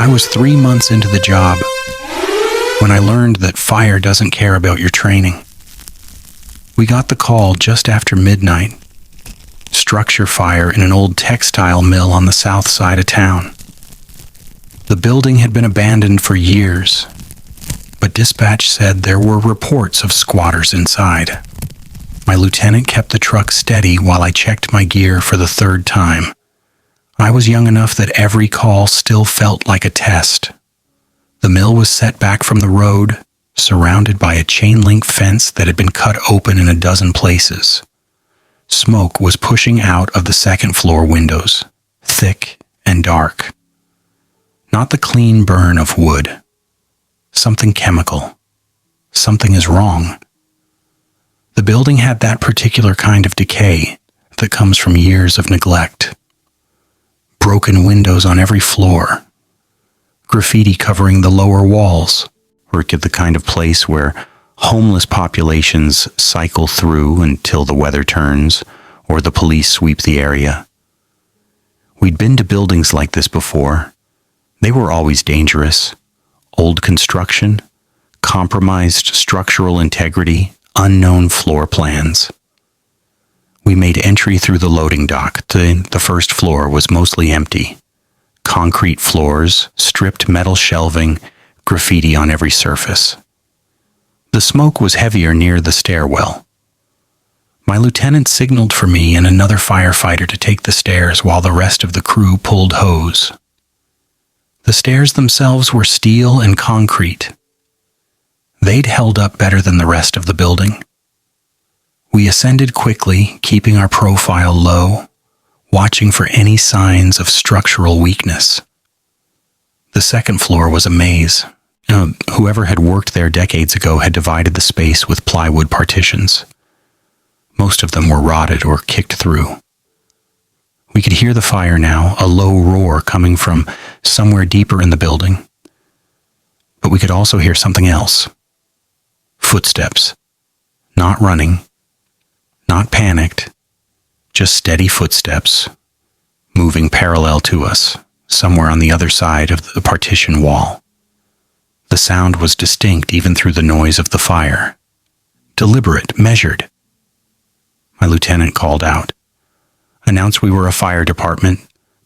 I was 3 months into the job when I learned that fire doesn't care about your training. We got the call just after midnight. Structure fire in an old textile mill on the south side of town. The building had been abandoned for years, but dispatch said there were reports of squatters inside. My lieutenant kept the truck steady while I checked my gear for the third time. I was young enough that every call still felt like a test. The mill was set back from the road, surrounded by a chain-link fence that had been cut open in a dozen places. Smoke was pushing out of the second-floor windows, thick and dark. Not the clean burn of wood. Something chemical. Something is wrong. The building had that particular kind of decay that comes from years of neglect. Broken windows on every floor. Graffiti covering the lower walls. Work at the kind of place where homeless populations cycle through until the weather turns or the police sweep the area. We'd been to buildings like this before. They were always dangerous. Old construction, compromised structural integrity, unknown floor plans. We made entry through the loading dock. The first floor was mostly empty. Concrete floors, stripped metal shelving, graffiti on every surface. The smoke was heavier near the stairwell. My lieutenant signaled for me and another firefighter to take the stairs while the rest of the crew pulled hose. The stairs themselves were steel and concrete. They'd held up better than the rest of the building. We ascended quickly, keeping our profile low, watching for any signs of structural weakness. The second floor was a maze. Whoever had worked there decades ago had divided the space with plywood partitions. Most of them were rotted or kicked through. We could hear the fire now, a low roar coming from somewhere deeper in the building. But we could also hear something else. Footsteps. Not running. Not panicked. Just steady footsteps, moving parallel to us, somewhere on the other side of the partition wall. The sound was distinct even through the noise of the fire. Deliberate, measured. My lieutenant called out, announced we were a fire department,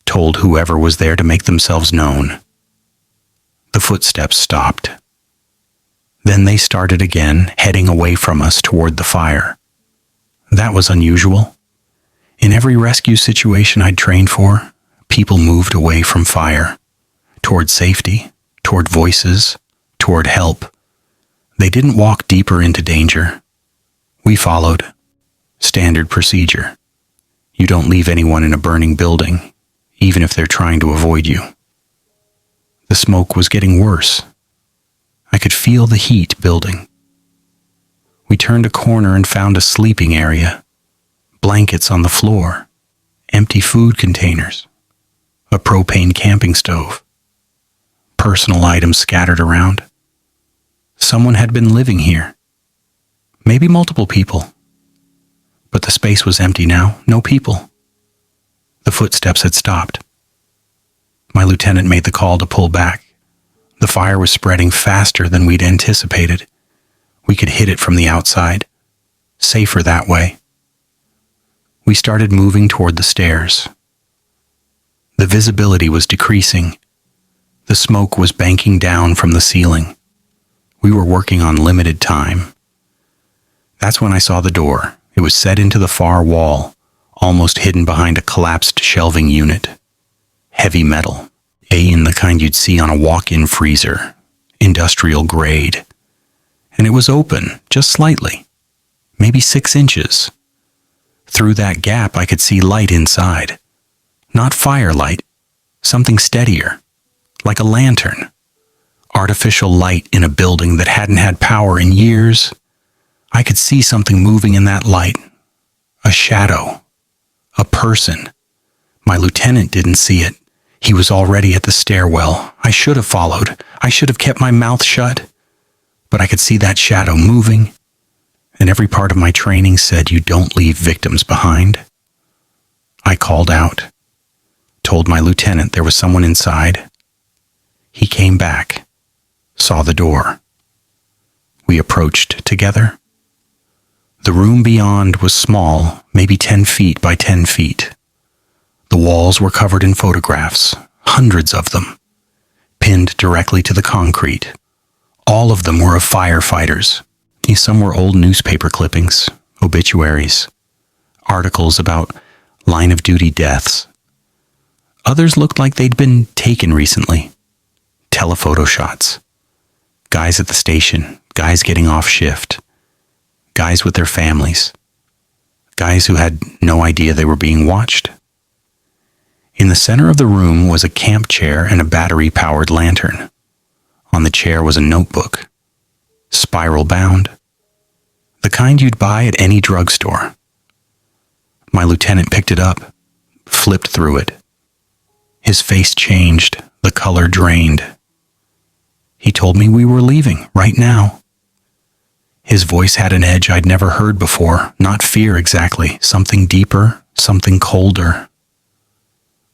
told whoever was there to make themselves known. The footsteps stopped. Then they started again, heading away from us toward the fire. That was unusual. In every rescue situation I'd trained for, people moved away from fire, toward safety, toward voices, toward help. They didn't walk deeper into danger. We followed. Standard procedure. You don't leave anyone in a burning building, even if they're trying to avoid you. The smoke was getting worse. I could feel the heat building. We turned a corner and found a sleeping area. Blankets on the floor. Empty food containers. A propane camping stove. Personal items scattered around. Someone had been living here. Maybe multiple people. But the space was empty now, no people. The footsteps had stopped. My lieutenant made the call to pull back. The fire was spreading faster than we'd anticipated. We could hit it from the outside. Safer that way. We started moving toward the stairs. The visibility was decreasing. The smoke was banking down from the ceiling. We were working on limited time. That's when I saw the door. It was set into the far wall, almost hidden behind a collapsed shelving unit. Heavy metal, in the kind you'd see on a walk-in freezer, industrial grade. And it was open, just slightly, maybe 6 inches. Through that gap I could see light inside. Not firelight, something steadier, like a lantern. Artificial light in a building that hadn't had power in years. I could see something moving in that light. A shadow. A person. My lieutenant didn't see it. He was already at the stairwell. I should have followed. I should have kept my mouth shut. But I could see that shadow moving. And every part of my training said you don't leave victims behind. I called out. Told my lieutenant there was someone inside. He came back, saw the door. We approached together. The room beyond was small, maybe 10 feet by 10 feet. The walls were covered in photographs, hundreds of them, pinned directly to the concrete. All of them were of firefighters. Some were old newspaper clippings, obituaries, articles about line-of-duty deaths. Others looked like they'd been taken recently. Telephoto shots. Guys at the station, guys getting off shift, guys with their families, guys who had no idea they were being watched. In the center of the room was a camp chair and a battery-powered lantern. On the chair was a notebook, spiral-bound, the kind you'd buy at any drugstore. My lieutenant picked it up, flipped through it. His face changed, the color drained. He told me we were leaving, right now. His voice had an edge I'd never heard before, not fear exactly, something deeper, something colder.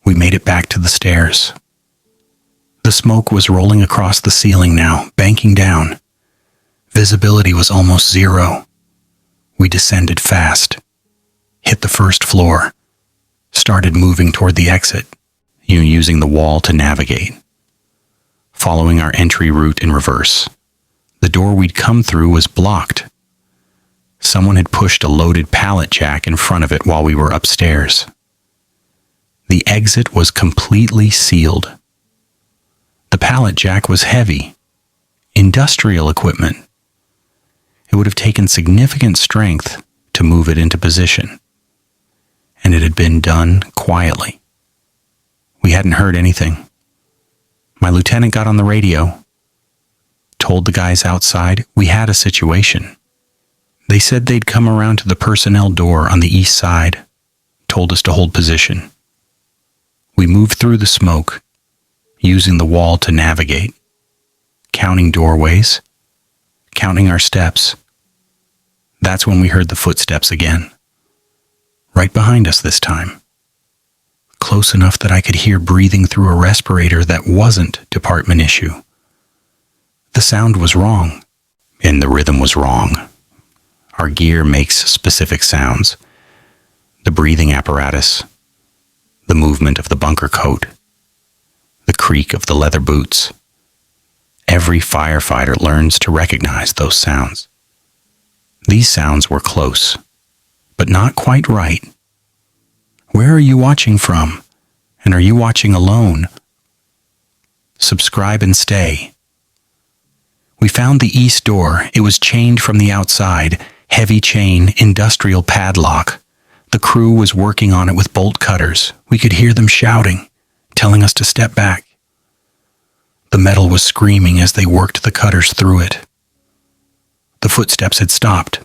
We made it back to the stairs. The smoke was rolling across the ceiling now, banking down. Visibility was almost zero. We descended fast, hit the first floor, started moving toward the exit, using the wall to navigate. Following our entry route in reverse. The door we'd come through was blocked. Someone had pushed a loaded pallet jack in front of it while we were upstairs. The exit was completely sealed. The pallet jack was heavy, industrial equipment. It would have taken significant strength to move it into position, and it had been done quietly. We hadn't heard anything. My lieutenant got on the radio, told the guys outside we had a situation. They said they'd come around to the personnel door on the east side, told us to hold position. We moved through the smoke, using the wall to navigate, counting doorways, counting our steps. That's when we heard the footsteps again, right behind us this time. Close enough that I could hear breathing through a respirator that wasn't department issue. The sound was wrong, and the rhythm was wrong. Our gear makes specific sounds. The breathing apparatus, the movement of the bunker coat, the creak of the leather boots. Every firefighter learns to recognize those sounds. These sounds were close, but not quite right. Where are you watching from? And are you watching alone? Subscribe and stay. We found the east door. It was chained from the outside, heavy chain, industrial padlock. The crew was working on it with bolt cutters. We could hear them shouting, telling us to step back. The metal was screaming as they worked the cutters through it. The footsteps had stopped.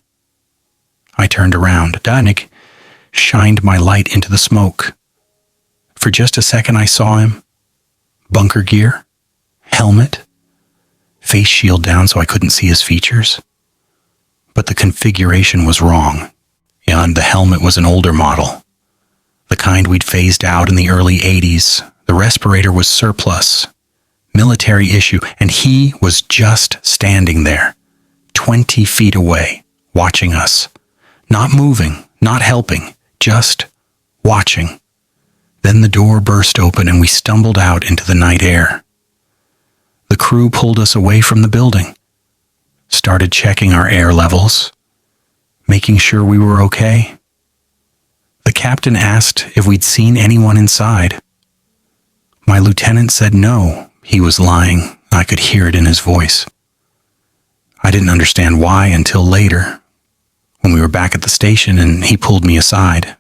I turned around. Danik shined my light into the smoke. For just a second I saw him. Bunker gear, helmet, face shield down so I couldn't see his features. But the configuration was wrong. And the helmet was an older model, the kind we'd phased out in the early 80s. The respirator was surplus, military issue, and he was just standing there, 20 feet away, watching us. Not moving, not helping, just watching. Then the door burst open and we stumbled out into the night air. The crew pulled us away from the building, started checking our air levels, making sure we were okay. The captain asked if we'd seen anyone inside. My lieutenant said no, he was lying. I could hear it in his voice. I didn't understand why until later, when we were back at the station and he pulled me aside.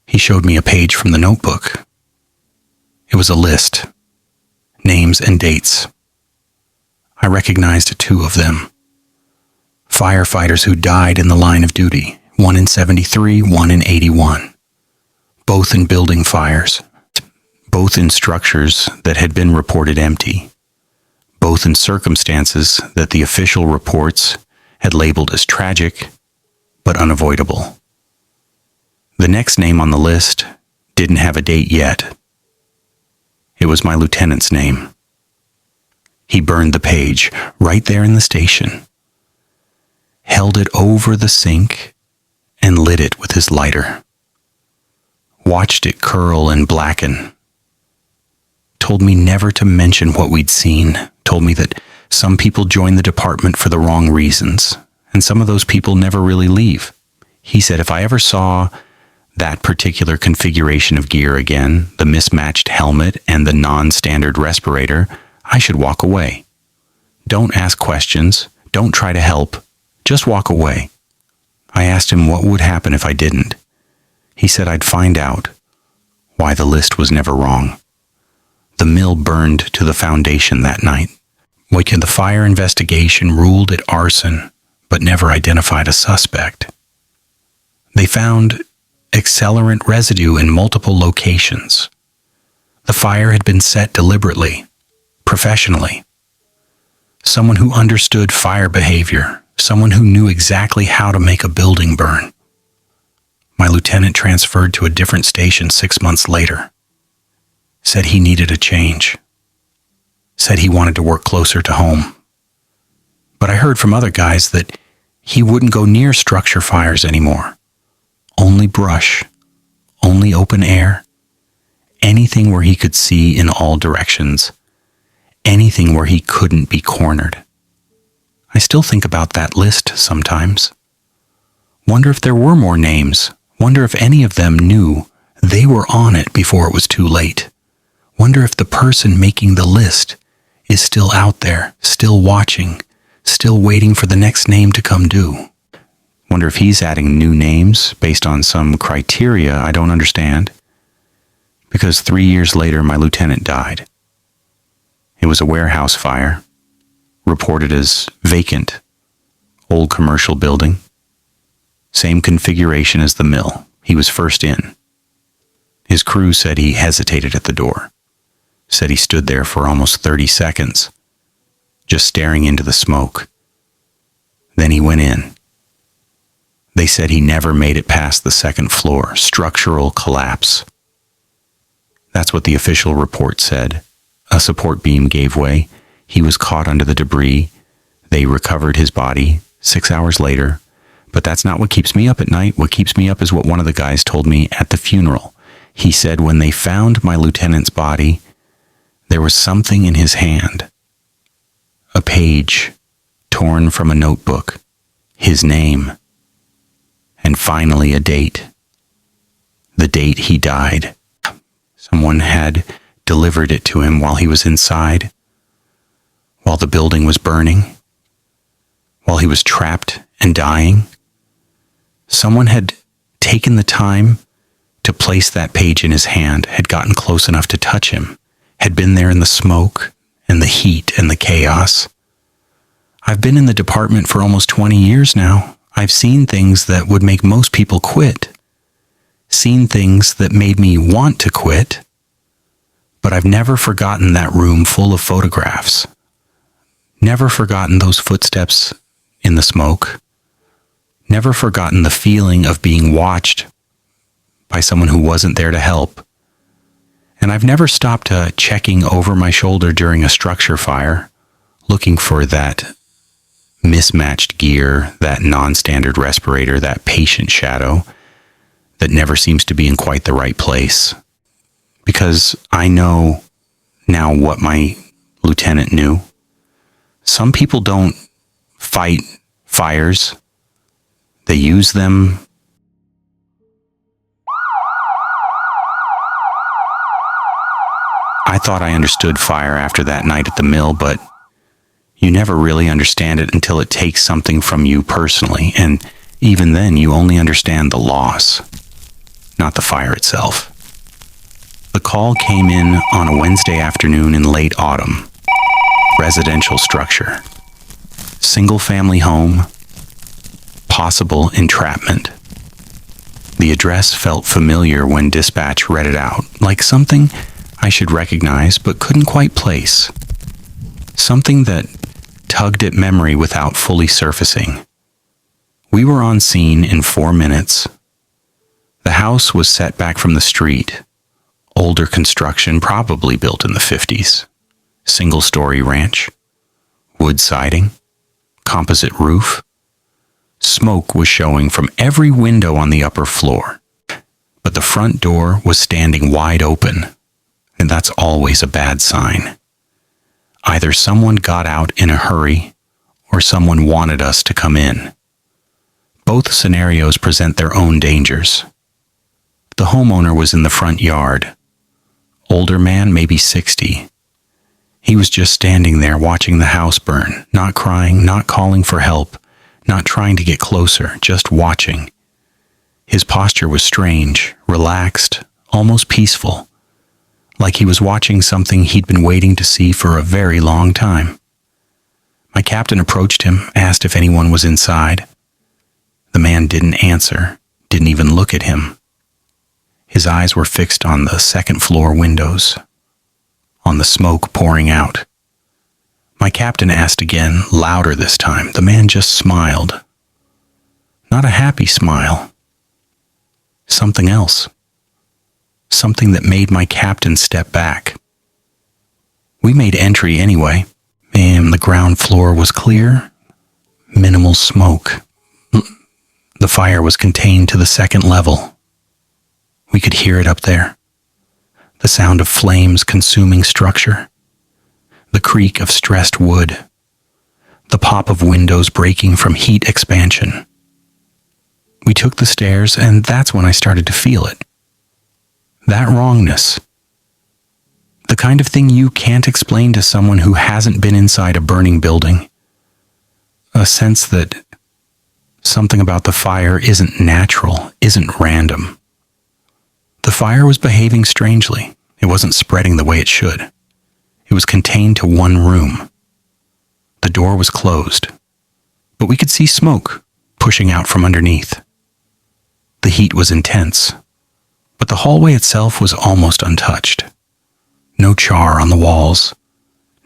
He showed me a page from the notebook. It was a list, names and dates. I recognized two of them. Firefighters who died in the line of duty, one in 73, one in 81. Both in building fires, both in structures that had been reported empty, both in circumstances that the official reports had labeled as tragic but unavoidable. The next name on the list didn't have a date yet. It was my lieutenant's name, He burned the page right there in the station, held it over the sink, and lit it with his lighter. Watched it curl and blacken. Told me never to mention what we'd seen. Told me that some people join the department for the wrong reasons, and some of those people never really leave. He said if I ever saw that particular configuration of gear again, the mismatched helmet and the non-standard respirator, I should walk away. Don't ask questions. Don't try to help. Just walk away. I asked him what would happen if I didn't. He said I'd find out why the list was never wrong. The mill burned to the foundation that night. The fire investigation ruled it arson, but never identified a suspect. They found accelerant residue in multiple locations. The fire had been set deliberately, professionally. Someone who understood fire behavior, someone who knew exactly how to make a building burn. My lieutenant transferred to a different station 6 months later. Said he needed a change. Said he wanted to work closer to home. But I heard from other guys that he wouldn't go near structure fires anymore. Only brush, only open air, anything where he could see in all directions, anything where he couldn't be cornered. I still think about that list sometimes. Wonder if there were more names. Wonder if any of them knew they were on it before it was too late. Wonder if the person making the list is still out there, still watching, still waiting for the next name to come due. Wonder if he's adding new names based on some criteria I don't understand. Because 3 years later, my lieutenant died. It was a warehouse fire, reported as vacant, old commercial building. Same configuration as the mill. He was first in. His crew said he hesitated at the door. Said he stood there for almost 30 seconds, just staring into the smoke. Then he went in. They said he never made it past the second floor, structural collapse. That's what the official report said. A support beam gave way. He was caught under the debris. They recovered his body 6 hours later. But that's not what keeps me up at night. What keeps me up is what one of the guys told me at the funeral. He said when they found my lieutenant's body, there was something in his hand. A page torn from a notebook. His name. And finally a date. The date he died. Someone had delivered it to him while he was inside, while the building was burning, while he was trapped and dying. Someone had taken the time to place that page in his hand, had gotten close enough to touch him, had been there in the smoke and the heat and the chaos. I've been in the department for almost 20 years now. I've seen things that would make most people quit. Seen things that made me want to quit. But I've never forgotten that room full of photographs. Never forgotten those footsteps in the smoke. Never forgotten the feeling of being watched by someone who wasn't there to help. And I've never stopped checking over my shoulder during a structure fire, looking for that mismatched gear, that non-standard respirator, that patient shadow that never seems to be in quite the right place. Because I know now what my lieutenant knew. Some people don't fight fires. They use them. I thought I understood fire after that night at the mill, but you never really understand it until it takes something from you personally, and even then you only understand the loss, not the fire itself. The call came in on a Wednesday afternoon in late autumn. Residential structure. Single-family home. Possible entrapment. The address felt familiar when dispatch read it out, like something I should recognize but couldn't quite place. Something that tugged at memory without fully surfacing. We were on scene in 4 minutes. The house was set back from the street. Older construction, probably built in the 50s. Single-story ranch. Wood siding, composite roof. Smoke was showing from every window on the upper floor, but the front door was standing wide open, and that's always a bad sign. Either someone got out in a hurry, or someone wanted us to come in. Both scenarios present their own dangers. The homeowner was in the front yard. Older man, maybe 60. He was just standing there watching the house burn, not crying, not calling for help, not trying to get closer, just watching. His posture was strange, relaxed, almost peaceful, like he was watching something he'd been waiting to see for a very long time. My captain approached him, asked if anyone was inside. The man didn't answer, didn't even look at him. His eyes were fixed on the second floor windows, on the smoke pouring out. My captain asked again, louder this time. The man just smiled. Not a happy smile. Something else. Something that made my captain step back. We made entry anyway, and the ground floor was clear. Minimal smoke. The fire was contained to the second level. We could hear it up there. The sound of flames consuming structure. The creak of stressed wood. The pop of windows breaking from heat expansion. We took the stairs, and that's when I started to feel it. That wrongness. The kind of thing you can't explain to someone who hasn't been inside a burning building. A sense that something about the fire isn't natural, isn't random. The fire was behaving strangely. It wasn't spreading the way it should. It was contained to one room. The door was closed, but we could see smoke pushing out from underneath. The heat was intense, but the hallway itself was almost untouched. No char on the walls,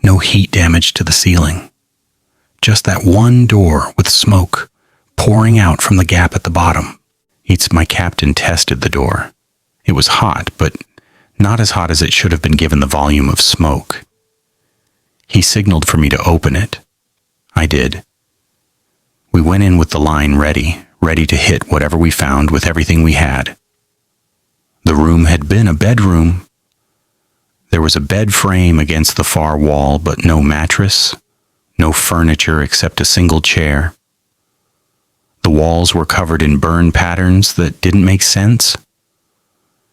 no heat damage to the ceiling. Just that one door with smoke pouring out from the gap at the bottom. My captain tested the door. It was hot, but not as hot as it should have been given the volume of smoke. He signaled for me to open it. I did. We went in with the line ready to hit whatever we found with everything we had. The room had been a bedroom. There was a bed frame against the far wall, but no mattress, no furniture except a single chair. The walls were covered in burn patterns that didn't make sense.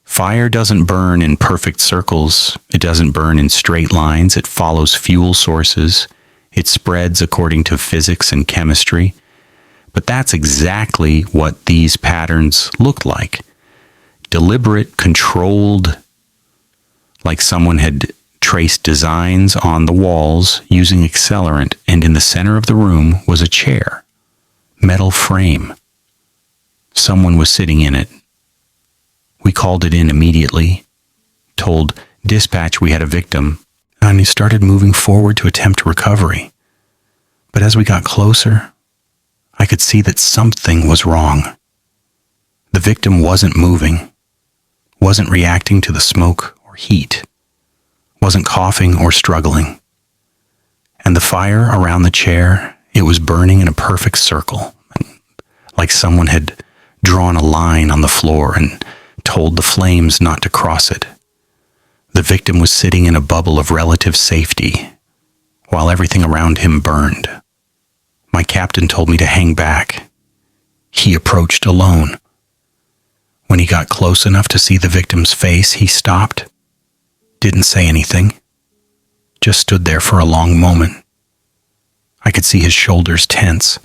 Fire doesn't burn in perfect circles. It doesn't burn in straight lines. It follows fuel sources. It spreads according to physics and chemistry. But that's exactly what these patterns looked like. Deliberate, controlled, like someone had traced designs on the walls using accelerant, and in the center of the room was a chair, metal frame. Someone was sitting in it. We called it in immediately, told dispatch we had a victim, and he started moving forward to attempt recovery. But as we got closer, I could see that something was wrong. The victim wasn't moving, wasn't reacting to the smoke or heat, wasn't coughing or struggling. And the fire around the chair, it was burning in a perfect circle, like someone had drawn a line on the floor and told the flames not to cross it. The victim was sitting in a bubble of relative safety, while everything around him burned. My captain told me to hang back. He approached alone. When he got close enough to see the victim's face, he stopped, didn't say anything, just stood there for a long moment. I could see his shoulders tense,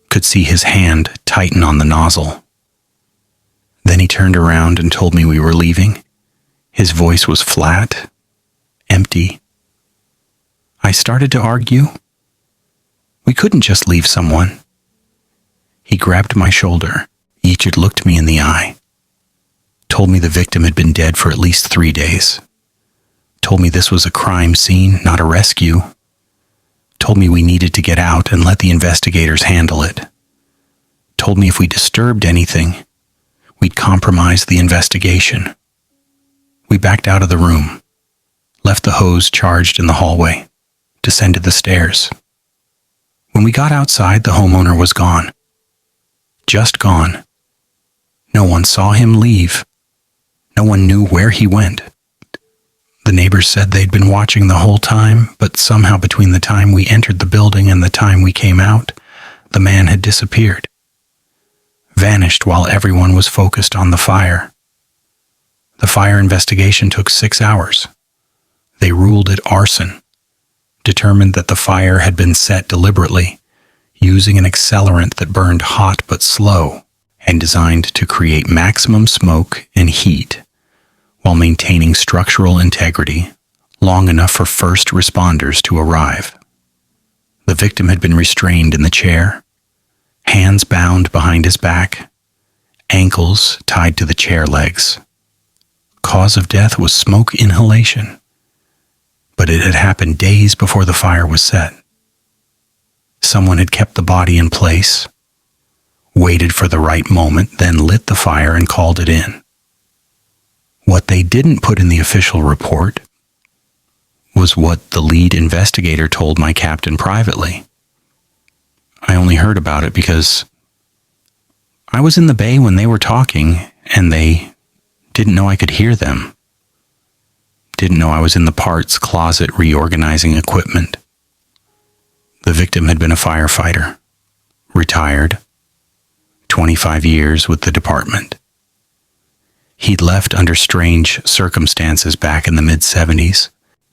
could see his hand tighten on the nozzle. Then he turned around and told me we were leaving. His voice was flat, empty. I started to argue. We couldn't just leave someone. He grabbed my shoulder. Each had looked me in the eye. Told me the victim had been dead for at least 3 days. Told me this was a crime scene, not a rescue. Told me we needed to get out and let the investigators handle it. Told me if we disturbed anything, we'd compromise the investigation. We backed out of the room, left the hose charged in the hallway. descended the stairs. When we got outside, the homeowner was gone. Just gone. No one saw him leave. No one knew where he went. The neighbors said they'd been watching the whole time, but somehow between the time we entered the building and the time we came out, the man had disappeared. Vanished while everyone was focused on the fire. The fire investigation took 6 hours. They ruled it arson, determined that the fire had been set deliberately, using an accelerant that burned hot but slow and designed to create maximum smoke and heat while maintaining structural integrity long enough for first responders to arrive. The victim had been restrained in the chair, hands bound behind his back, ankles tied to the chair legs. Cause of death was smoke inhalation, but it had happened days before the fire was set. Someone had kept the body in place, waited for the right moment, then lit the fire and called it in. What they didn't put in the official report was what the lead investigator told my captain privately. I only heard about it because I was in the bay when they were talking, and they didn't know I could hear them. Didn't know I was in the parts closet reorganizing equipment. The victim had been a firefighter, retired, 25 years with the department. He'd left under strange circumstances back in the mid-70s,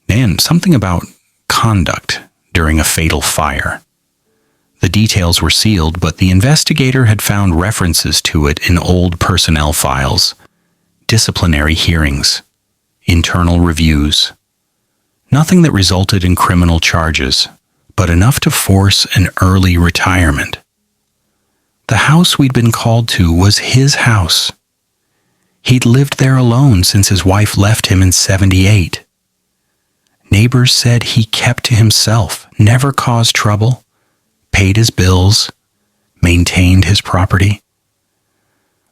and something about conduct during a fatal fire. The details were sealed, but the investigator had found references to it in old personnel files, disciplinary hearings, internal reviews. Nothing that resulted in criminal charges, but enough to force an early retirement. The house we'd been called to was his house. He'd lived there alone since his wife left him in '78. Neighbors said he kept to himself, never caused trouble, paid his bills, maintained his property.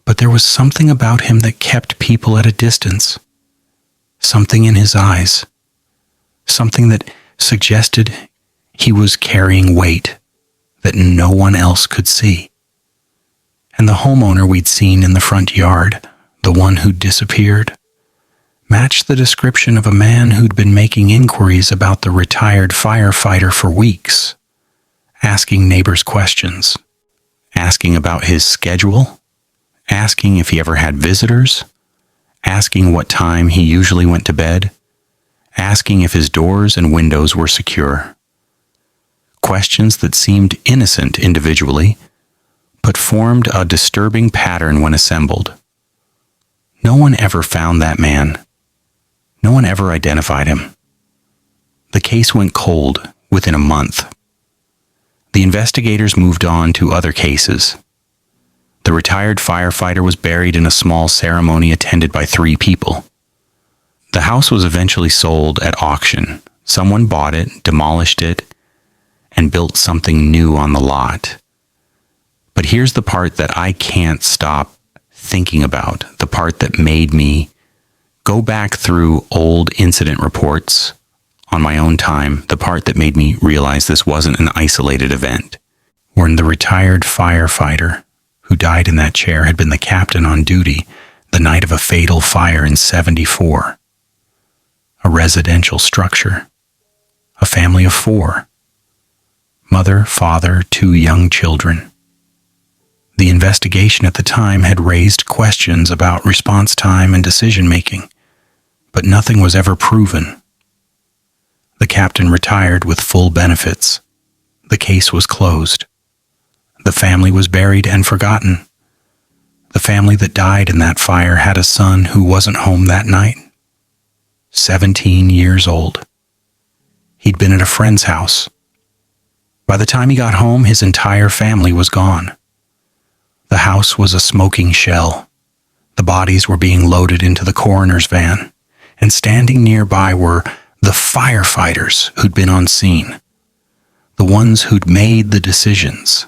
But there was something about him that kept people at a distance. Something in his eyes. Something that suggested he was carrying weight that no one else could see. And the homeowner we'd seen in the front yard, the one who'd disappeared, matched the description of a man who'd been making inquiries about the retired firefighter for weeks, asking neighbors questions, asking about his schedule, asking if he ever had visitors, asking what time he usually went to bed, asking if his doors and windows were secure. Questions that seemed innocent individually, but formed a disturbing pattern when assembled. No one ever found that man. No one ever identified him. The case went cold within a month. The investigators moved on to other cases. The retired firefighter was buried in a small ceremony attended by 3 people. The house was eventually sold at auction. Someone bought it, demolished it, and built something new on the lot. But here's the part that I can't stop thinking about, the part that made me go back through old incident reports on my own time, the part that made me realize this wasn't an isolated event. When the retired firefighter who died in that chair had been the captain on duty the night of a fatal fire in '74. A residential structure. A family of 4. Mother, father, 2 young children. The investigation at the time had raised questions about response time and decision-making, but nothing was ever proven. The captain retired with full benefits. The case was closed. The family was buried and forgotten. The family that died in that fire had a son who wasn't home that night. 17 years old. He'd been at a friend's house. By the time he got home, his entire family was gone. The house was a smoking shell. The bodies were being loaded into the coroner's van, and standing nearby were the firefighters who'd been on scene, the ones who'd made the decisions,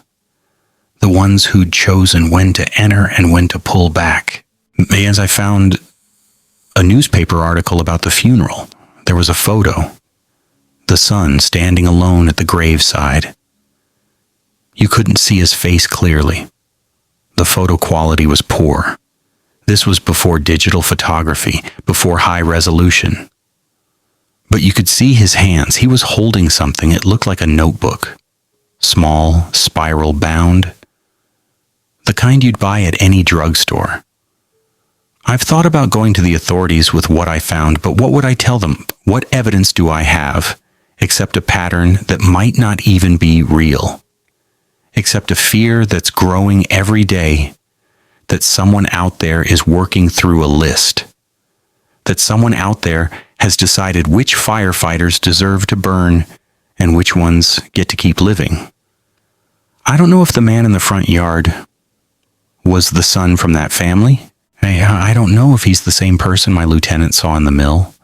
the ones who'd chosen when to enter and when to pull back. As I found a newspaper article about the funeral, there was a photo. The son standing alone at the graveside. You couldn't see his face clearly. The photo quality was poor. This was before digital photography, before high resolution. But you could see his hands. He was holding something. It looked like a notebook. Small, spiral bound. The kind you'd buy at any drugstore. I've thought about going to the authorities with what I found, but what would I tell them? What evidence do I have, except a pattern that might not even be real? Except a fear that's growing every day, that someone out there is working through a list. That someone out there has decided which firefighters deserve to burn and which ones get to keep living. I don't know if the man in the front yard was the son from that family. I don't know if he's the same person my lieutenant saw in the mill.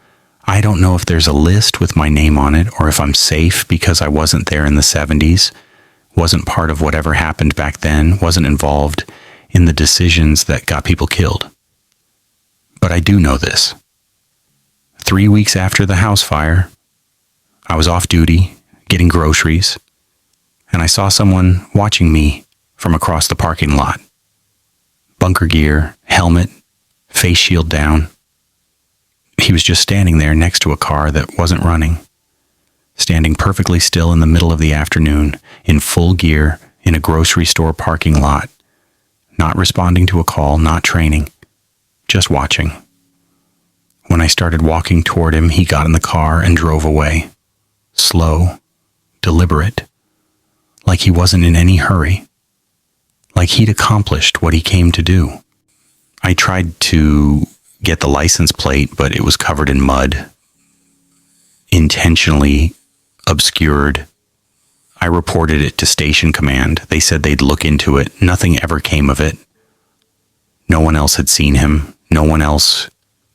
I don't know if there's a list with my name on it or if I'm safe because I wasn't there in the 70s, wasn't part of whatever happened back then, wasn't involved in the decisions that got people killed. But I do know this. 3 weeks after the house fire, I was off duty, getting groceries, and I saw someone watching me from across the parking lot. Bunker gear, helmet, face shield down. He was just standing there next to a car that wasn't running, standing perfectly still in the middle of the afternoon, in full gear, in a grocery store parking lot, not responding to a call, not training, just watching. When I started walking toward him, he got in the car and drove away. Slow, deliberate, like he wasn't in any hurry, like he'd accomplished what he came to do. I tried to get the license plate, but it was covered in mud, intentionally obscured. I reported it to Station Command. They said they'd look into it. Nothing ever came of it. No one else had seen him. No one else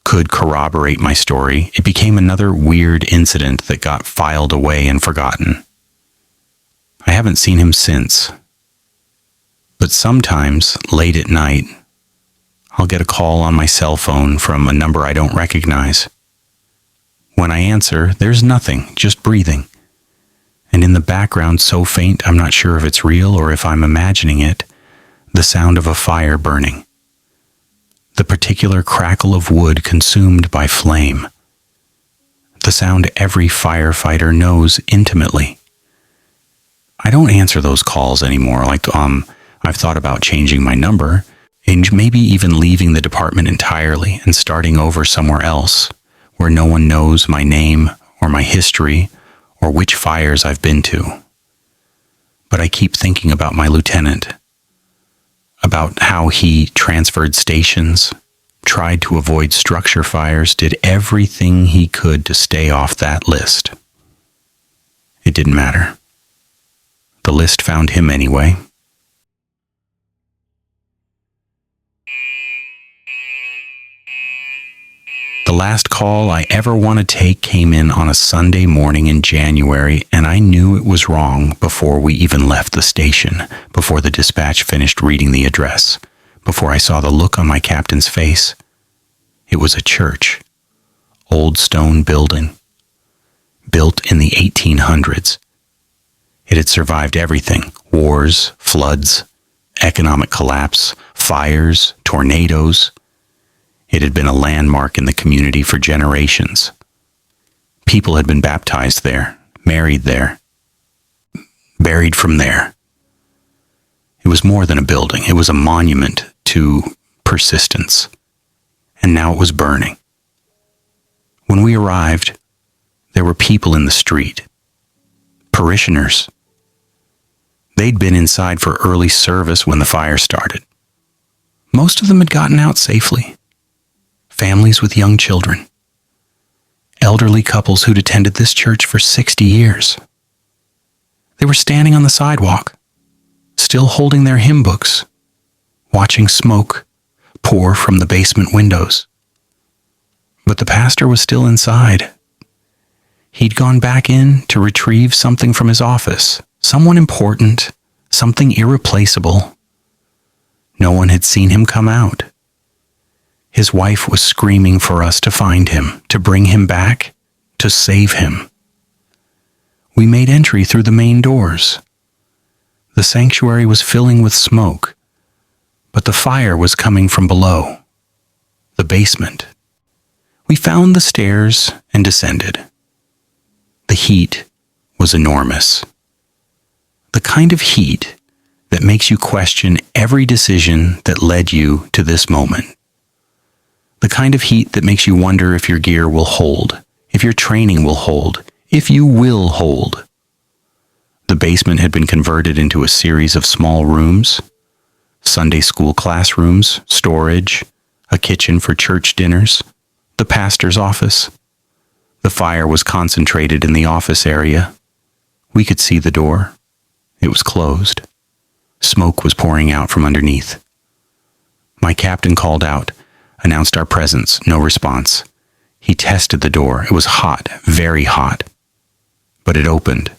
could corroborate my story. It became another weird incident that got filed away and forgotten. I haven't seen him since. But sometimes, late at night, I'll get a call on my cell phone from a number I don't recognize. When I answer, there's nothing, just breathing. And in the background, so faint I'm not sure if it's real or if I'm imagining it, the sound of a fire burning. The particular crackle of wood consumed by flame. The sound every firefighter knows intimately. I don't answer those calls anymore. I've thought about changing my number and maybe even leaving the department entirely and starting over somewhere else where no one knows my name or my history or which fires I've been to. But I keep thinking about my lieutenant, about how he transferred stations, tried to avoid structure fires, did everything he could to stay off that list. It didn't matter. The list found him anyway. The last call I ever want to take came in on a Sunday morning in January, and I knew it was wrong before we even left the station, before the dispatch finished reading the address, before I saw the look on my captain's face. It was a church, old stone building, built in the 1800s. It had survived everything: wars, floods, economic collapse, fires, tornadoes. It had been a landmark in the community for generations. People had been baptized there, married there, buried from there. It was more than a building. It was a monument to persistence. And now it was burning. When we arrived, there were people in the street, parishioners. They'd been inside for early service when the fire started. Most of them had gotten out safely. Families with young children, elderly couples who'd attended this church for 60 years. They were standing on the sidewalk, still holding their hymn books, watching smoke pour from the basement windows. But the pastor was still inside. He'd gone back in to retrieve something from his office, someone important, something irreplaceable. No one had seen him come out. His wife was screaming for us to find him, to bring him back, to save him. We made entry through the main doors. The sanctuary was filling with smoke, but the fire was coming from below, the basement. We found the stairs and descended. The heat was enormous. The kind of heat that makes you question every decision that led you to this moment. The kind of heat that makes you wonder if your gear will hold, if your training will hold, if you will hold. The basement had been converted into a series of small rooms, Sunday school classrooms, storage, a kitchen for church dinners, the pastor's office. The fire was concentrated in the office area. We could see the door. It was closed. Smoke was pouring out from underneath. My captain called out, announced our presence, no response. He tested the door. It was hot, very hot. But it opened.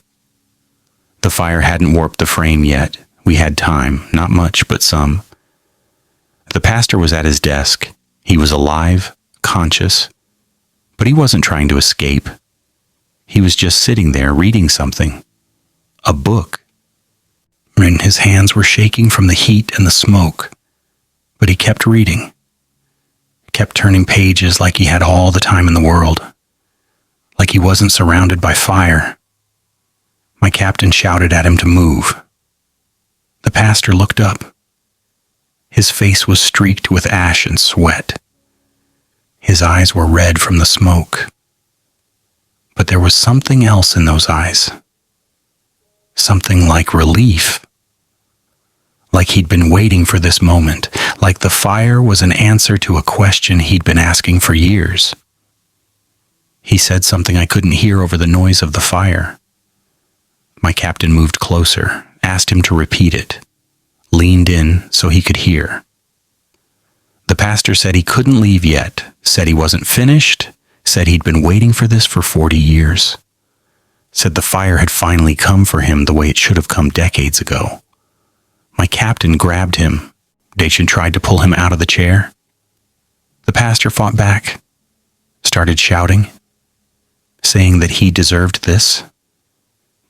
The fire hadn't warped the frame yet. We had time, not much, but some. The pastor was at his desk. He was alive, conscious, but he wasn't trying to escape. He was just sitting there reading something. A book. And his hands were shaking from the heat and the smoke, but he kept reading. Kept turning pages like he had all the time in the world, like he wasn't surrounded by fire. My captain shouted at him to move. The pastor looked up. His face was streaked with ash and sweat. His eyes were red from the smoke. But there was something else in those eyes. Something like relief. Like he'd been waiting for this moment, like the fire was an answer to a question he'd been asking for years. He said something I couldn't hear over the noise of the fire. My captain moved closer, asked him to repeat it, leaned in so he could hear. The pastor said he couldn't leave yet, said he wasn't finished, said he'd been waiting for this for 40 years, said the fire had finally come for him the way it should have come decades ago. My captain grabbed him. Dacian tried to pull him out of the chair. The pastor fought back, started shouting, saying that he deserved this,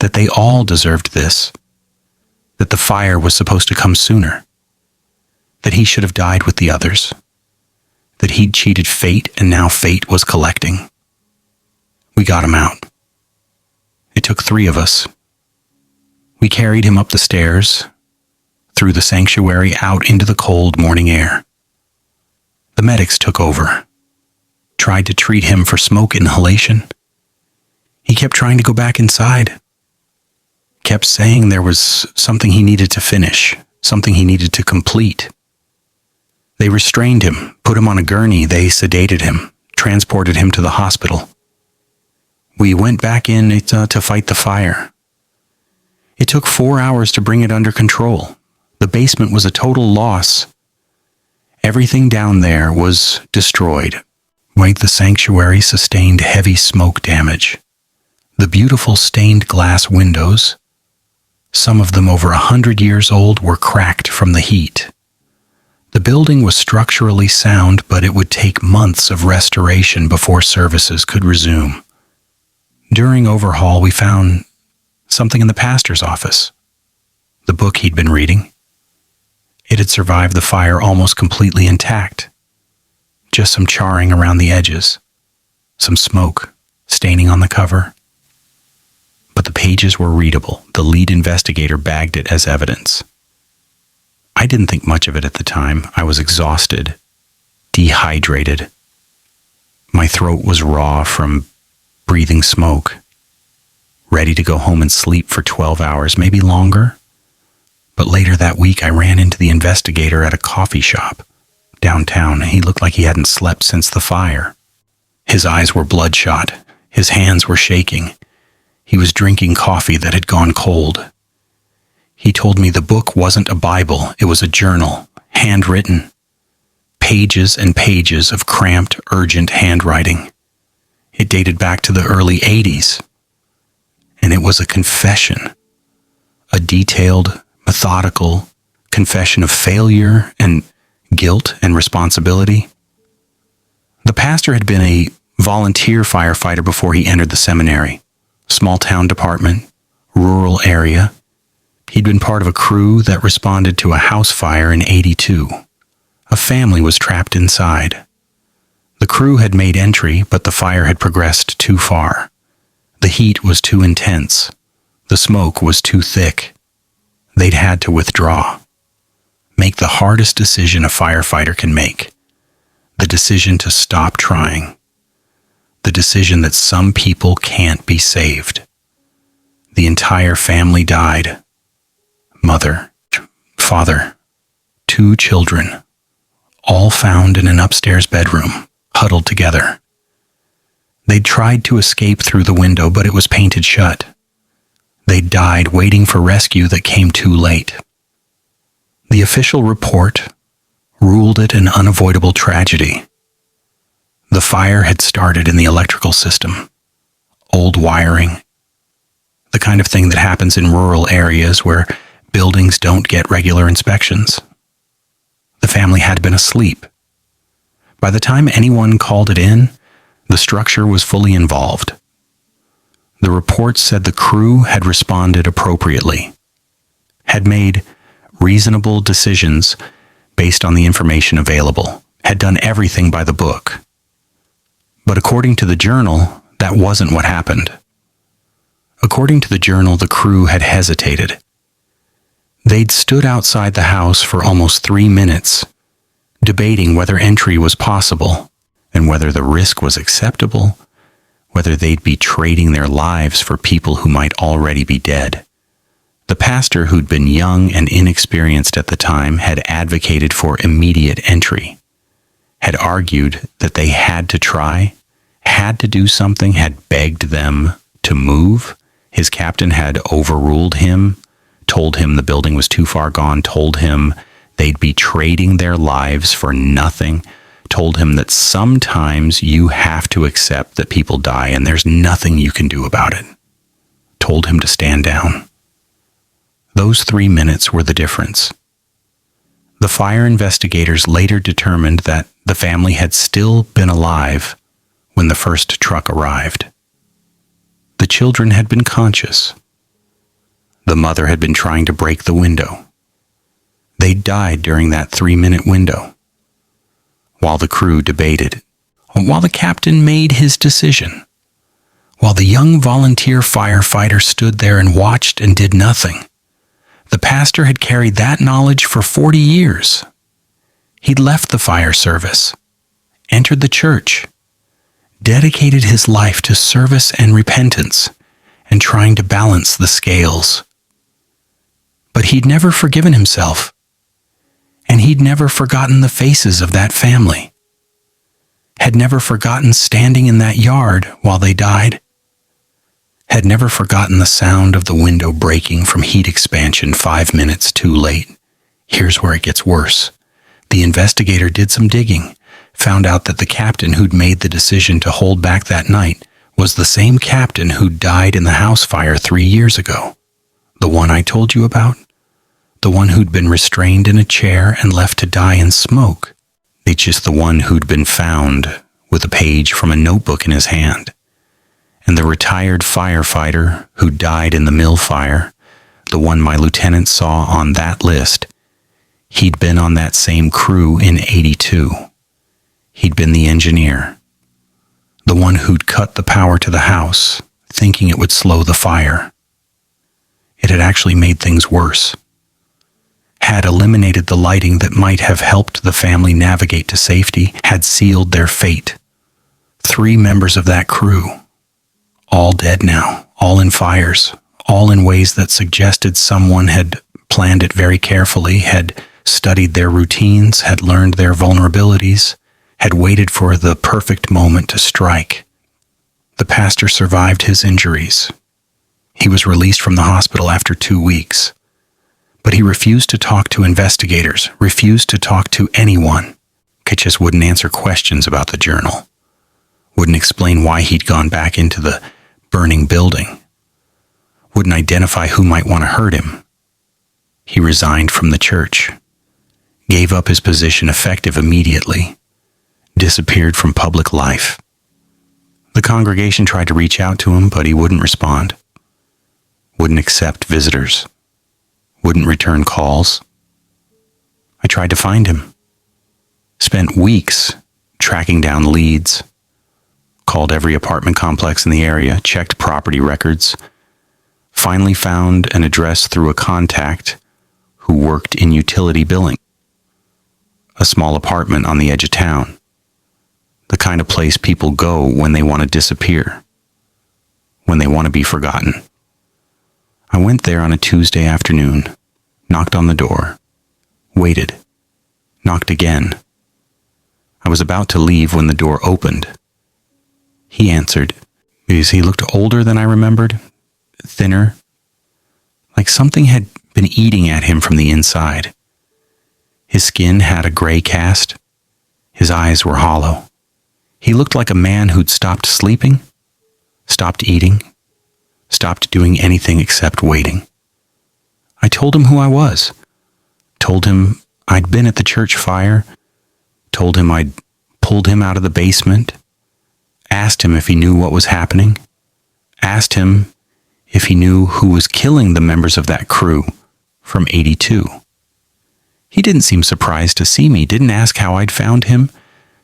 that they all deserved this, that the fire was supposed to come sooner, that he should have died with the others, that he'd cheated fate and now fate was collecting. We got him out. It took 3 of us. We carried him up the stairs, through the sanctuary out into the cold morning air. The medics took over, tried to treat him for smoke inhalation. He kept trying to go back inside, kept saying there was something he needed to finish, something he needed to complete. They restrained him, put him on a gurney, they sedated him, transported him to the hospital. We went back in to fight the fire. It took 4 hours to bring it under control. The basement was a total loss. Everything down there was destroyed. The sanctuary sustained heavy smoke damage. The beautiful stained glass windows, some of them over 100 years old, were cracked from the heat. The building was structurally sound, but it would take months of restoration before services could resume. During overhaul, we found something in the pastor's office. The book he'd been reading. It had survived the fire almost completely intact. Just some charring around the edges, some smoke staining on the cover. But the pages were readable. The lead investigator bagged it as evidence. I didn't think much of it at the time. I was exhausted, dehydrated. My throat was raw from breathing smoke, ready to go home and sleep for 12 hours, maybe longer. But later that week, I ran into the investigator at a coffee shop downtown. He looked like he hadn't slept since the fire. His eyes were bloodshot. His hands were shaking. He was drinking coffee that had gone cold. He told me the book wasn't a Bible. It was a journal, handwritten. Pages and pages of cramped, urgent handwriting. It dated back to the early 80s. And it was a confession. A detailed, methodical confession of failure and guilt and responsibility. The pastor had been a volunteer firefighter before he entered the seminary. small town department, rural area. He'd been part of a crew that responded to a house fire in '82. A family was trapped inside. The crew had made entry, but the fire had progressed too far. The heat was too intense. The smoke was too thick. They'd had to withdraw. Make the hardest decision a firefighter can make. The decision to stop trying. The decision that some people can't be saved. The entire family died. Mother, father, 2 children, all found in an upstairs bedroom, huddled together. They'd tried to escape through the window, but it was painted shut. They died waiting for rescue that came too late. The official report ruled it an unavoidable tragedy. The fire had started in the electrical system. Old wiring. The kind of thing that happens in rural areas where buildings don't get regular inspections. The family had been asleep. By the time anyone called it in, the structure was fully involved. The report said the crew had responded appropriately, had made reasonable decisions based on the information available, had done everything by the book. But according to the journal, that wasn't what happened. According to the journal, the crew had hesitated. They'd stood outside the house for almost 3 minutes, debating whether entry was possible and whether the risk was acceptable, whether they'd be trading their lives for people who might already be dead. The pastor, who'd been young and inexperienced at the time, had advocated for immediate entry, had argued that they had to try, had to do something, had begged them to move. His captain had overruled him, told him the building was too far gone, told him they'd be trading their lives for nothing, told him that sometimes you have to accept that people die and there's nothing you can do about it, told him to stand down. Those 3 minutes were the difference. The fire investigators later determined that the family had still been alive when the first truck arrived. The children had been conscious. The mother had been trying to break the window. They died during that 3-minute window. While the crew debated, while the captain made his decision, while the young volunteer firefighter stood there and watched and did nothing, the pastor had carried that knowledge for 40 years. He'd left the fire service, entered the church, dedicated his life to service and repentance and trying to balance the scales. But he'd never forgiven himself, and he'd never forgotten the faces of that family, had never forgotten standing in that yard while they died, had never forgotten the sound of the window breaking from heat expansion 5 minutes too late. Here's where it gets worse. The investigator did some digging, found out that the captain who'd made the decision to hold back that night was the same captain who'd died in the house fire 3 years ago. The one I told you about? The one who'd been restrained in a chair and left to die in smoke. It's just the one who'd been found with a page from a notebook in his hand. And the retired firefighter who died in the mill fire, the one my lieutenant saw on that list, he'd been on that same crew in '82. He'd been the engineer, the one who'd cut the power to the house, thinking it would slow the fire. It had actually made things worse, had eliminated the lighting that might have helped the family navigate to safety, had sealed their fate. 3 members of that crew, all dead now, all in fires, all in ways that suggested someone had planned it very carefully, had studied their routines, had learned their vulnerabilities, had waited for the perfect moment to strike. The pastor survived his injuries. He was released from the hospital after 2 weeks. But he refused to talk to investigators, refused to talk to anyone. Just wouldn't answer questions about the journal. Wouldn't explain why he'd gone back into the burning building. Wouldn't identify who might want to hurt him. He resigned from the church. Gave up his position effective immediately. Disappeared from public life. The congregation tried to reach out to him, but he wouldn't respond. Wouldn't accept visitors. Wouldn't return calls. I tried to find him. Spent weeks tracking down leads. Called every apartment complex in the area, checked property records. Finally found an address through a contact who worked in utility billing. A small apartment on the edge of town. The kind of place people go when they want to disappear. When they want to be forgotten. I went there on a Tuesday afternoon, knocked on the door, waited, knocked again. I was about to leave when the door opened. He answered. He looked older than I remembered, thinner, like something had been eating at him from the inside. His skin had a gray cast. His eyes were hollow. He looked like a man who'd stopped sleeping, stopped eating, stopped doing anything except waiting. I told him who I was. Told him I'd been at the church fire. Told him I'd pulled him out of the basement. Asked him if he knew what was happening. Asked him if he knew who was killing the members of that crew from 82. He didn't seem surprised to see me, didn't ask how I'd found him,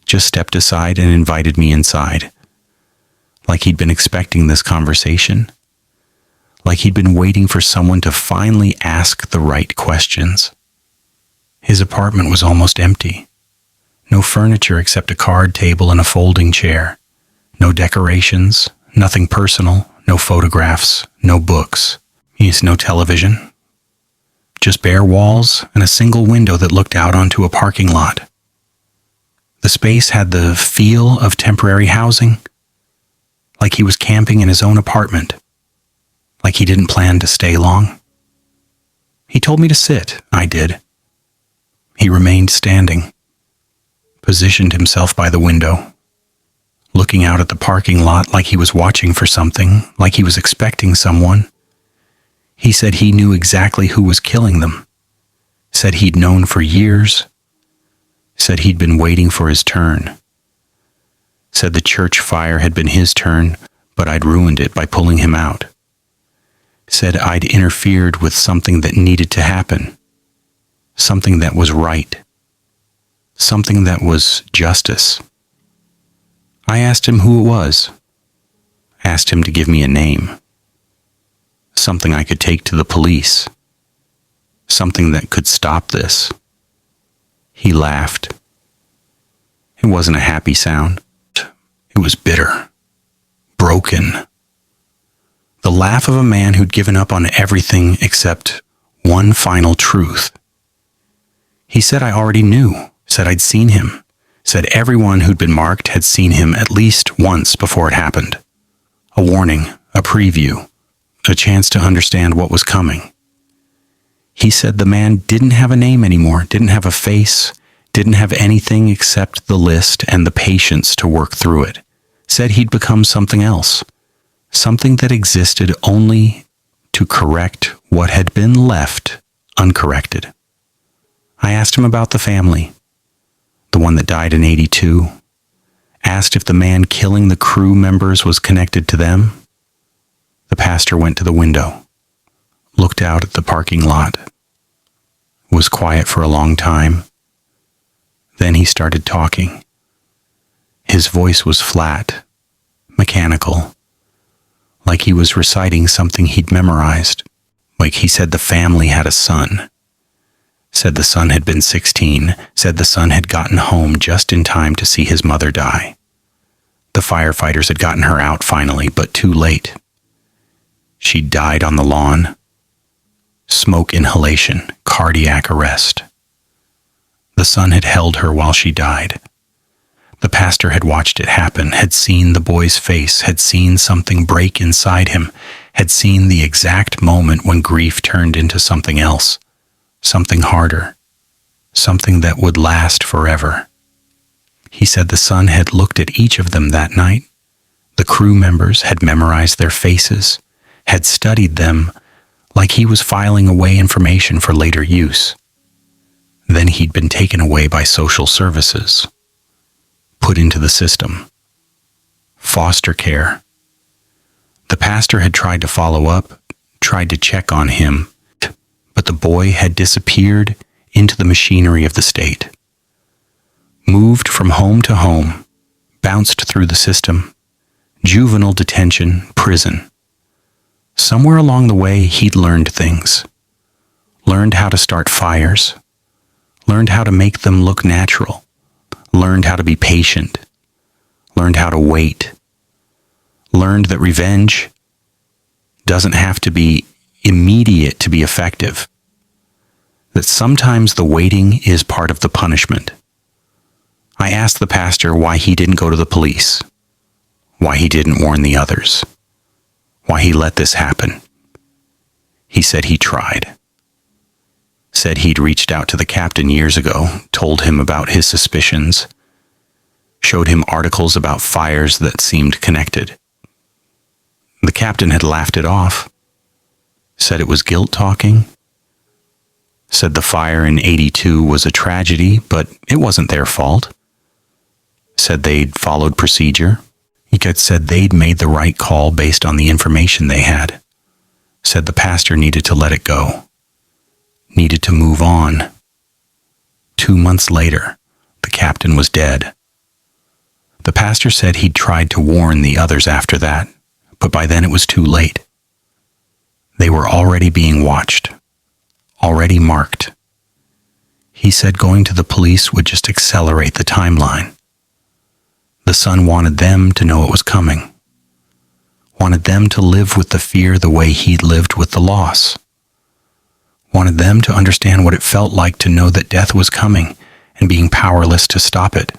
just stepped aside and invited me inside. Like he'd been expecting this conversation. Like he'd been waiting for someone to finally ask the right questions. His apartment was almost empty. No furniture except a card table and a folding chair. No decorations, nothing personal, no photographs, no books. No television. Just bare walls and a single window that looked out onto a parking lot. The space had the feel of temporary housing, like he was camping in his own apartment, like he didn't plan to stay long. He told me to sit. I did. He remained standing, positioned himself by the window, looking out at the parking lot like he was watching for something, like he was expecting someone. He said he knew exactly who was killing them. Said he'd known for years. Said he'd been waiting for his turn. Said the church fire had been his turn, but I'd ruined it by pulling him out. Said I'd interfered with something that needed to happen. Something that was right. Something that was justice. I asked him who it was. Asked him to give me a name. Something I could take to the police. Something that could stop this. He laughed. It wasn't a happy sound. It was bitter. Broken. The laugh of a man who'd given up on everything except one final truth. He said I already knew. Said I'd seen him. Said everyone who'd been marked had seen him at least once before it happened. A warning, a preview, a chance to understand what was coming. He said the man didn't have a name anymore, didn't have a face, didn't have anything except the list and the patience to work through it. Said he'd become something else, something that existed only to correct what had been left uncorrected. I asked him about the family, the one that died in 82. Asked if the man killing the crew members was connected to them. The pastor went to the window, looked out at the parking lot, was quiet for a long time. Then he started talking. His voice was flat, mechanical, like he was reciting something he'd memorized. Like he said the family had a son. Said the son had been 16, said the son had gotten home just in time to see his mother die. The firefighters had gotten her out finally, but too late. She died on the lawn. Smoke inhalation, cardiac arrest. The son had held her while she died. The pastor had watched it happen, had seen the boy's face, had seen something break inside him, had seen the exact moment when grief turned into something else. Something harder, something that would last forever. He said the son had looked at each of them that night. The crew members had memorized their faces, had studied them like he was filing away information for later use. Then he'd been taken away by social services, put into the system, foster care. The pastor had tried to follow up, tried to check on him, but the boy had disappeared into the machinery of the state. Moved from home to home, bounced through the system, juvenile detention, prison. Somewhere along the way, he'd learned things. Learned how to start fires. Learned how to make them look natural. Learned how to be patient. Learned how to wait. Learned that revenge doesn't have to be immediate to be effective. That sometimes the waiting is part of the punishment. I asked the pastor why he didn't go to the police, why he didn't warn the others, why he let this happen. He said he tried. Said he'd reached out to the captain years ago, told him about his suspicions, showed him articles about fires that seemed connected. The captain had laughed it off, said it was guilt talking, said the fire in '82 was a tragedy, but it wasn't their fault. Said they'd followed procedure. He said they'd made the right call based on the information they had. Said the pastor needed to let it go. Needed to move on. 2 months later, the captain was dead. The pastor said he'd tried to warn the others after that, but by then it was too late. They were already being watched, already marked. He said going to the police would just accelerate the timeline. The son wanted them to know it was coming. Wanted them to live with the fear the way he'd lived with the loss. Wanted them to understand what it felt like to know that death was coming and being powerless to stop it.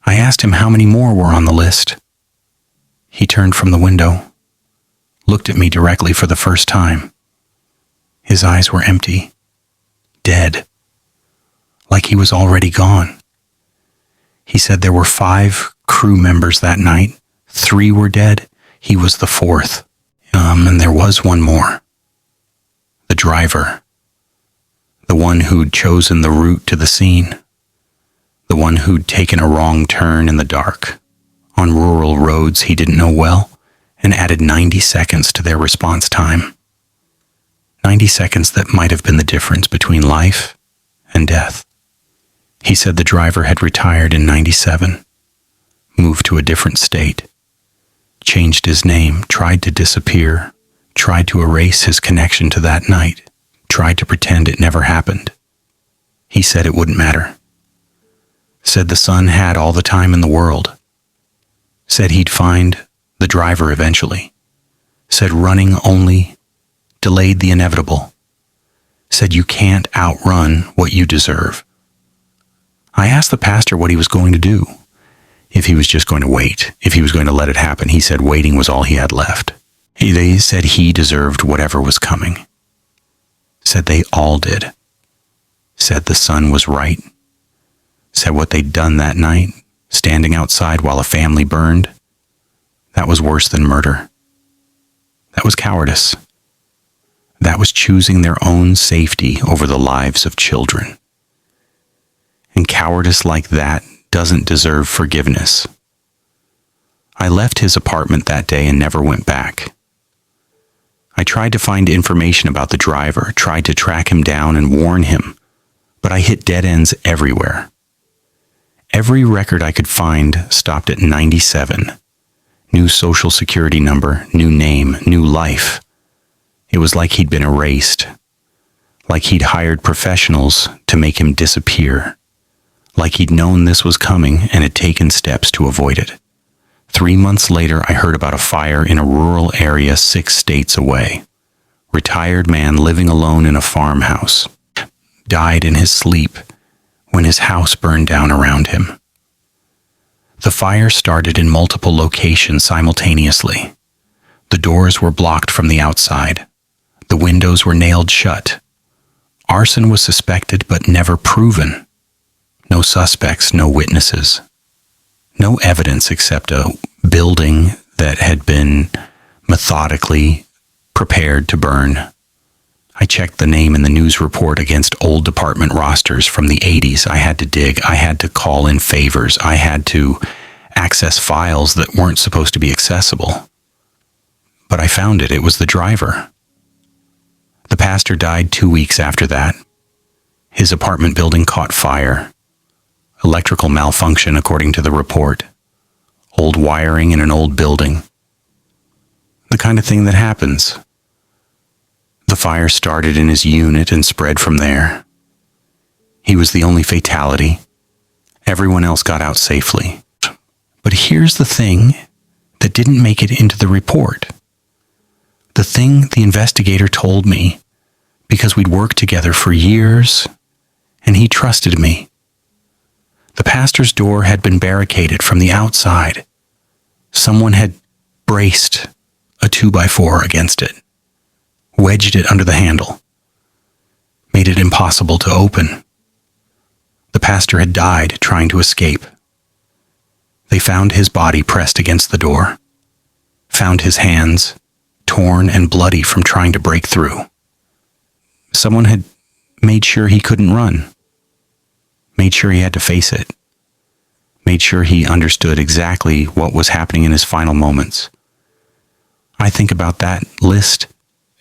I asked him how many more were on the list. He turned from the window, looked at me directly for the first time. His eyes were empty, dead, like he was already gone. He said there were 5 crew members that night. 3 were dead. He was the 4th. And there was one more. The driver. The one who'd chosen the route to the scene. The one who'd taken a wrong turn in the dark, on rural roads he didn't know well, and added 90 seconds to their response time. 90 seconds that might have been the difference between life and death. He said the driver had retired in '97, moved to a different state, changed his name, tried to disappear, tried to erase his connection to that night, tried to pretend it never happened. He said it wouldn't matter. Said the son had all the time in the world. Said he'd find the driver eventually. Said running only delayed the inevitable. Said you can't outrun what you deserve. I asked the pastor what he was going to do. If he was just going to wait, if he was going to let it happen. He said waiting was all he had left. They said he deserved whatever was coming. Said they all did. Said the son was right. Said what they'd done that night, standing outside while a family burned, that was worse than murder. That was cowardice. That was choosing their own safety over the lives of children. And cowardice like that doesn't deserve forgiveness. I left his apartment that day and never went back. I tried to find information about the driver, tried to track him down and warn him, but I hit dead ends everywhere. Every record I could find stopped at 97. New social security number, new name, new life. It was like he'd been erased. Like he'd hired professionals to make him disappear. Like he'd known this was coming and had taken steps to avoid it. 3 months later, I heard about a fire in a rural area 6 states away. Retired man living alone in a farmhouse. Died in his sleep when his house burned down around him. The fire started in multiple locations simultaneously. The doors were blocked from the outside. The windows were nailed shut. Arson was suspected but never proven. No suspects, no witnesses. No evidence except a building that had been methodically prepared to burn. I checked the name in the news report against old department rosters from the '80s. I had to dig. I had to call in favors. I had to access files that weren't supposed to be accessible. But I found it. It was the driver. The pastor died 2 weeks after that. His apartment building caught fire. Electrical malfunction, according to the report. Old wiring in an old building. The kind of thing that happens. The fire started in his unit and spread from there. He was the only fatality. Everyone else got out safely. But here's the thing that didn't make it into the report. The thing the investigator told me, because we'd worked together for years, and he trusted me. The pastor's door had been barricaded from the outside. Someone had braced a 2x4 against it, wedged it under the handle, made it impossible to open. The pastor had died trying to escape. They found his body pressed against the door, found his hands torn and bloody from trying to break through. Someone had made sure he couldn't run, made sure he had to face it, made sure he understood exactly what was happening in his final moments. I think about that list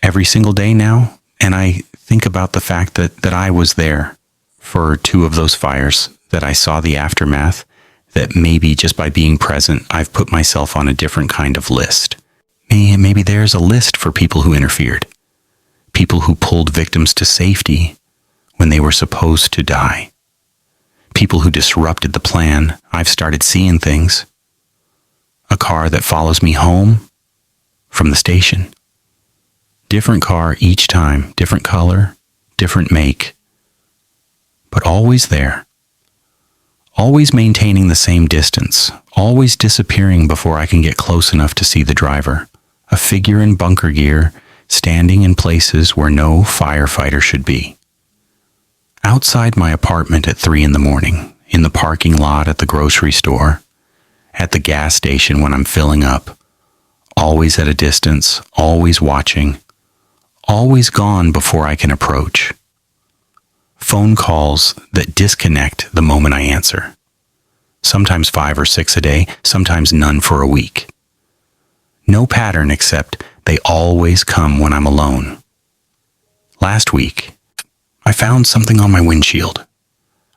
every single day now, and I think about the fact that I was there for 2 of those fires, that I saw the aftermath, that maybe just by being present, I've put myself on a different kind of list. Maybe there's a list for people who interfered, people who pulled victims to safety when they were supposed to die, people who disrupted the plan. I've started seeing things. A car that follows me home from the station. Different car each time, different color, different make, but always there. Always maintaining the same distance, always disappearing before I can get close enough to see the driver. A figure in bunker gear, standing in places where no firefighter should be. Outside my apartment at 3 a.m, in the parking lot at the grocery store, at the gas station when I'm filling up, always at a distance, always watching, always gone before I can approach. Phone calls that disconnect the moment I answer. Sometimes 5 or 6 a day, sometimes none for a week. No pattern except they always come when I'm alone. Last week, I found something on my windshield.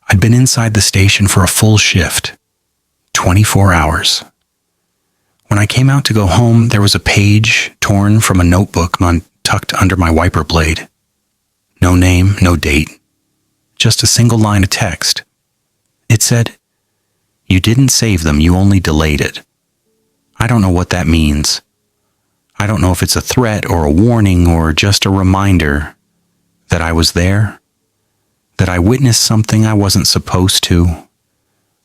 I'd been inside the station for a full shift, 24 hours. When I came out to go home, there was a page torn from a notebook tucked under my wiper blade. No name, no date, just a single line of text. It said, "You didn't save them, you only delayed it." I don't know what that means. I don't know if it's a threat or a warning or just a reminder that I was there, that I witnessed something I wasn't supposed to,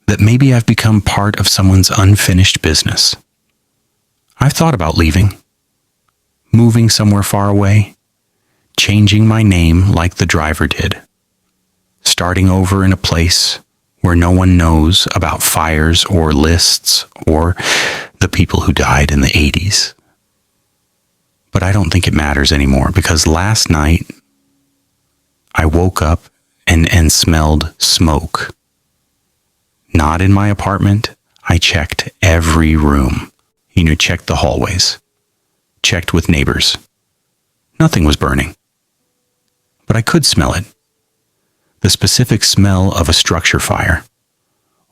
that maybe I've become part of someone's unfinished business. I've thought about leaving, moving somewhere far away, changing my name like the driver did, starting over in a place where no one knows about fires or lists or the people who died in the 80s. But I don't think it matters anymore, because last night I woke up and smelled smoke. Not in my apartment. I checked every room. Checked the hallways. Checked with neighbors. Nothing was burning. But I could smell it. The specific smell of a structure fire.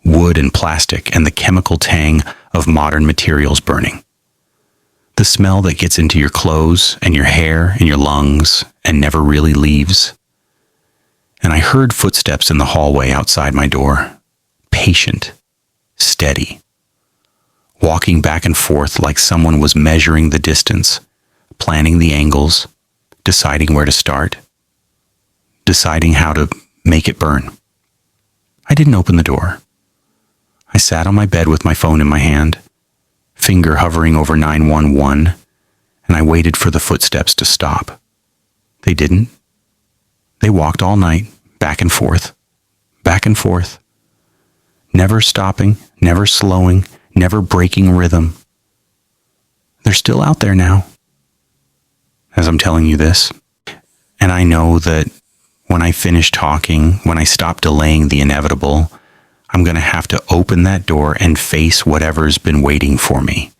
Wood and plastic and the chemical tang of modern materials burning. The smell that gets into your clothes and your hair and your lungs and never really leaves. And I heard footsteps in the hallway outside my door. Patient, steady. Walking back and forth like someone was measuring the distance, planning the angles, deciding where to start, deciding how to make it burn. I didn't open the door. I sat on my bed with my phone in my hand, finger hovering over 911, and I waited for the footsteps to stop. They didn't. They walked all night, back and forth, never stopping, never slowing, never breaking rhythm. They're still out there now, as I'm telling you this. And I know that when I finish talking, when I stop delaying the inevitable, I'm going to have to open that door and face whatever's been waiting for me.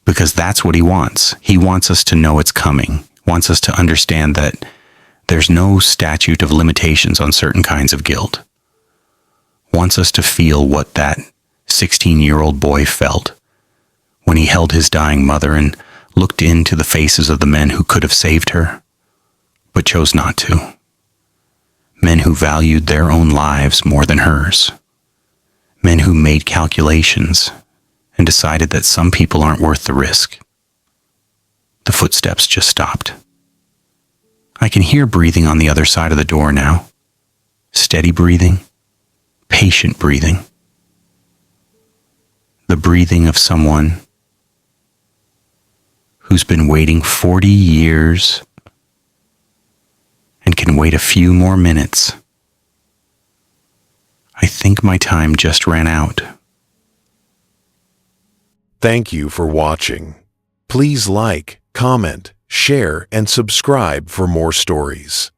Because that's what he wants. He wants us to know it's coming, wants us to understand that there's no statute of limitations on certain kinds of guilt. Wants us to feel what that 16-year-old boy felt when he held his dying mother and looked into the faces of the men who could have saved her, but chose not to. Men who valued their own lives more than hers. Men who made calculations and decided that some people aren't worth the risk. The footsteps just stopped. I can hear breathing on the other side of the door now. Steady breathing, patient breathing. The breathing of someone who's been waiting 40 years and can wait a few more minutes. I think my time just ran out. Thank you for watching. Please like, comment, share, and subscribe for more stories.